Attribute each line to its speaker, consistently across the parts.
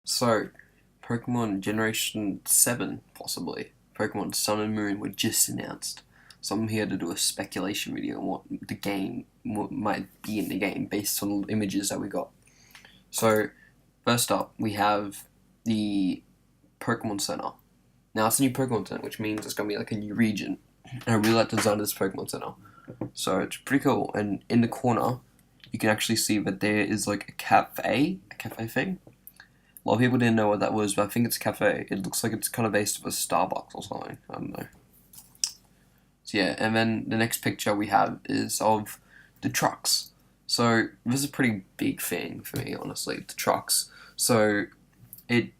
Speaker 1: So, Pokemon Generation 7, possibly. Pokemon Sun and Moon were just announced. So I'm here to do a speculation video on what might be in the game based on the images that we got. So, first up, we have the Pokemon Center. Now, it's a new Pokemon Center, which means it's going to be like a new region. And I really like the design of this Pokemon Center. So, it's pretty cool. And in the corner, you can actually see that there is like a cafe thing. A lot of people didn't know what that was, but I think it's a cafe. It looks like it's kind of based off a Starbucks or something. I don't know. So yeah, and then the next picture we have is of the trucks. So this is a pretty big thing for me, honestly, the trucks. So it,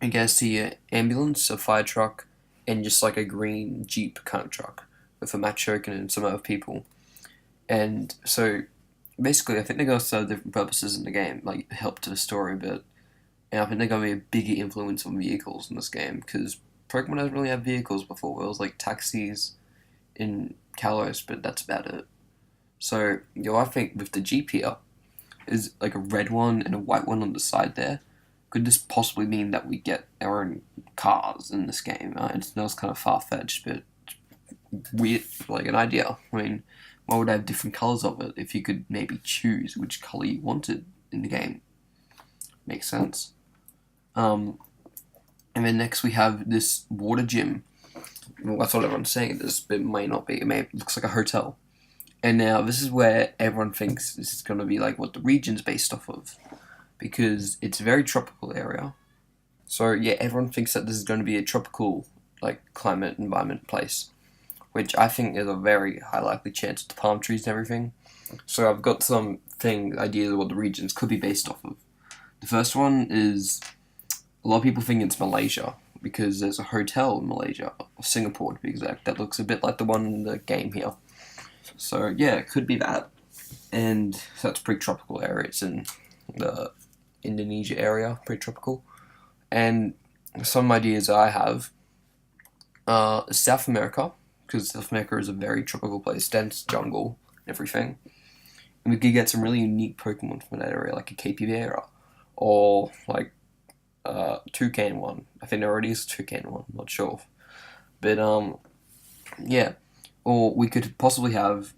Speaker 1: I guess, the ambulance, a fire truck, and just like a green Jeep kind of truck with a Machoken and some other people. And so basically, I think they're going to serve different purposes in the game, like help to the story a bit. And I think they're going to be a bigger influence on vehicles in this game because Pokemon doesn't really have vehicles before. It was like taxis in Kalos, but that's about it. So, I think with the Jeep here is like a red one and a white one on the side there. Could this possibly mean that we get our own cars in this game? I know it's kind of far fetched, but weird, like an idea. I mean, why would I have different colors of it if you could maybe choose which color you wanted in the game? Makes sense. And then next we have this water gym. Well, that's what everyone's saying it is, but it may not be. It looks like a hotel. And now this is where everyone thinks this is going to be like what the region's based off of. Because it's a very tropical area. So yeah, everyone thinks that this is going to be a tropical like climate environment place. Which I think is a very high likely chance with the palm trees and everything. So I've got some ideas of what the regions could be based off of. The first one is a lot of people think it's Malaysia because there's a hotel in Malaysia, or Singapore to be exact, that looks a bit like the one in the game here. So yeah, it could be that. And so that's a pretty tropical area. It's in the Indonesia area, pretty tropical. And some ideas I have South America, because South America is a very tropical place, dense jungle and everything. And we could get some really unique Pokemon from that area, like a Capybara, or like toucan one. I think there already is a toucan one. I'm not sure, but yeah. Or we could possibly have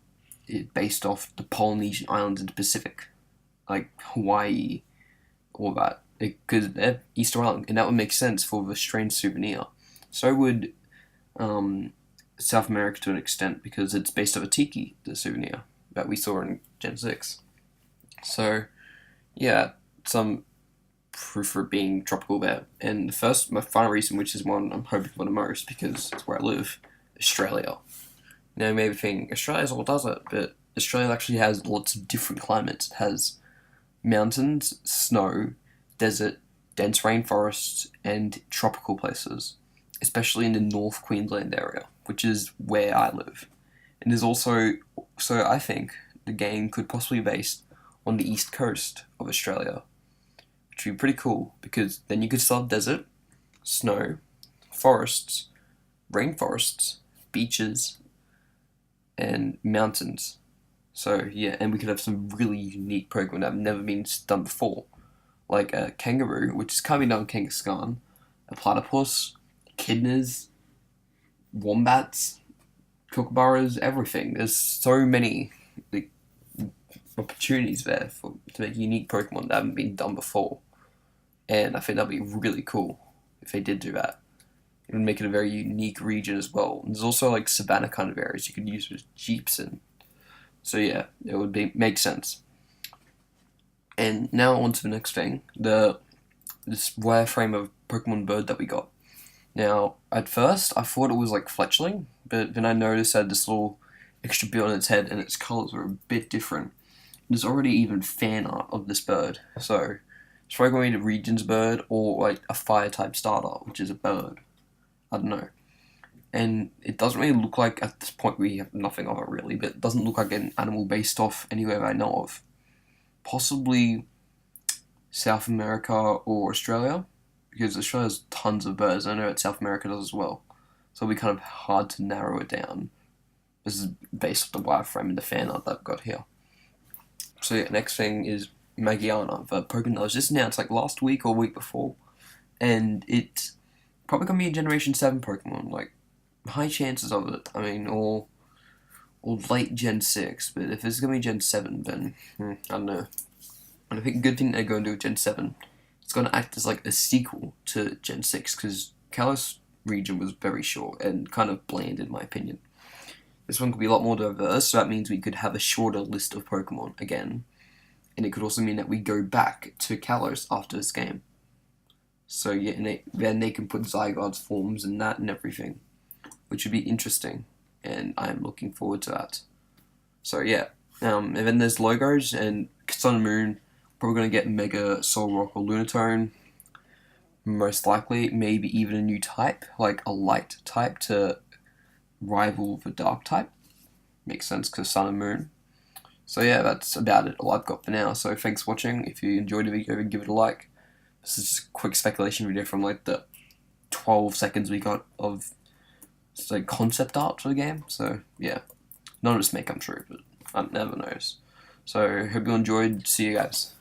Speaker 1: it based off the Polynesian islands in the Pacific, like Hawaii, all that. Because they're Easter Island, and that would make sense for the strange souvenir. So would South America to an extent because it's based off a tiki, the souvenir that we saw in Gen 6. So yeah, some proof for it being tropical there. And my final reason, which is one I'm hoping for the most because it's where I live, Australia. Now you may be thinking, Australia's all does it, but Australia actually has lots of different climates. It has mountains, snow, desert, dense rainforests, and tropical places, especially in the North Queensland area, which is where I live. And there's also, so I think the game could possibly be based on the east coast of Australia, which would be pretty cool because then you could still have desert, snow, forests, rainforests, beaches, and mountains. So yeah, and we could have some really unique Pokemon that have never been done before, like a kangaroo, which is kind of done in Kangaskhan, a platypus, echidnas, wombats, kookaburras, everything. There's so many like, opportunities there to make unique Pokemon that haven't been done before. And I think that'd be really cool if they did do that. It would make it a very unique region as well. And there's also like savanna kind of areas you could use with jeeps in. So yeah, it would make sense. And now on to the next thing, this wireframe of Pokemon Bird that we got. Now, at first, I thought it was like fletchling, but then I noticed it had this little extra bit on its head, and its colors were a bit different. There's already even fan art of this bird, so it's probably going to be a Regions bird or like a fire type starter, which is a bird. I don't know. And it doesn't really look like, at this point we have nothing of it really, but it doesn't look like an animal based off anywhere I know of. Possibly South America or Australia, because Australia has tons of birds. I know that South America does as well. So it'll be kind of hard to narrow it down. This is based off the wireframe and the fan art that I've got here. So yeah, next thing is Magiana, the Pokemon that was just announced like last week or week before, and it's probably gonna be a Generation 7 Pokemon. Like high chances of it. I mean, or late Gen 6, but if it's gonna be Gen 7, then I don't know. And I think a good thing they're going to do with Gen 7, it's going to act as like a sequel to Gen 6, because Kalos region was very short and kind of bland in my opinion. This one could be a lot more diverse, so that means we could have a shorter list of Pokemon again, and it could also mean that we go back to Kalos after this game. So yeah, and then they can put Zygarde's forms and that and everything, which would be interesting, and I am looking forward to that. So yeah, and then there's logos, and Sun and Moon, probably going to get Mega Solrock or Lunatone, most likely, maybe even a new type, like a light type to rival the dark type. Makes sense because Sun and Moon. So yeah, that's about it, all I've got for now. So thanks for watching. If you enjoyed the video, give it a like. This is just a quick speculation video from like the 12 seconds we got of like concept art for the game. So yeah, none of this may come true, but one never knows. So hope you enjoyed. See you guys.